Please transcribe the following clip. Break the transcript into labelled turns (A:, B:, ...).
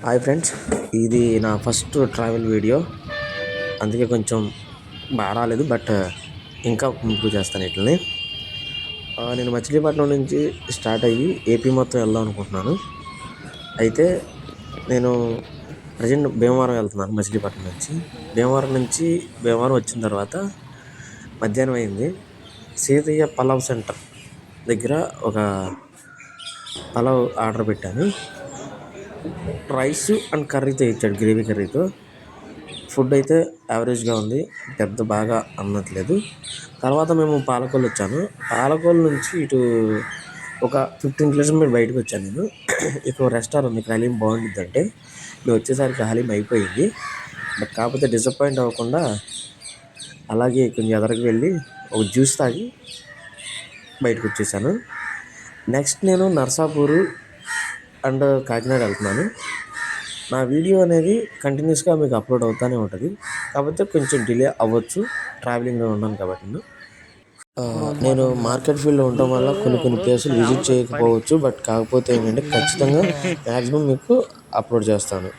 A: Hi friends, ఇది నా first travel video. అందుకే కొంచెం బాగా రాలేదు, బట్ ఇంకా ఇంప్రూవ్ చేస్తాను వీటిని. నేను మచిలీపట్నం నుంచి స్టార్ట్ అయ్యి ఏపీ మొత్తం వెళ్దాం అనుకుంటున్నాను. అయితే నేను ప్రజెంట్ భీమవరం వెళ్తున్నాను. మచిలీపట్నం నుంచి భీమవరం వచ్చిన తర్వాత మధ్యాహ్నం అయింది. సీతయ్య పలావ్ సెంటర్ దగ్గర ఒక పలావ్ ఆర్డర్ పెట్టాను. రైస్ అండ్ కర్రీతో ఇచ్చాడు, గ్రేవీ కర్రీతో. ఫుడ్ అయితే యావరేజ్గా ఉంది, పెద్ద బాగా అన్నట్లేదు. తర్వాత మేము పాలకొల్లు వచ్చాను. పాలకొల్లు నుంచి ఇటు ఒక 15 కిలోమీటర్ బయటకు వచ్చాను నేను. ఇక్కడ రెస్టారెంట్ ఇక్కడ హలీం బాగుంటుంది అంటే నేను వచ్చేసరికి హలీం అయిపోయింది. బట్ కాకపోతే డిసప్పాయింట్ అవ్వకుండా అలాగే కొంచెం ఎదరికి వెళ్ళి ఒక జ్యూస్ తాగి బయటకు వచ్చేసాను. నెక్స్ట్ నేను నర్సాపూరు అండ్ కాకినాడ వెళ్తున్నాను. నా వీడియో అనేది కంటిన్యూస్గా మీకు అప్లోడ్ అవుతూనే ఉంటుంది. కాకపోతే కొంచెం డిలే అవ్వచ్చు, ట్రావెలింగ్లో ఉన్నాను కాబట్టి. నేను మార్కెట్ ఫీల్డ్లో ఉండటం వల్ల కొన్ని ప్లేసులు విజిట్ చేయకపోవచ్చు. బట్ కాకపోతే ఏంటంటే ఖచ్చితంగా మ్యాక్సిమం మీకు అప్లోడ్ చేస్తాను.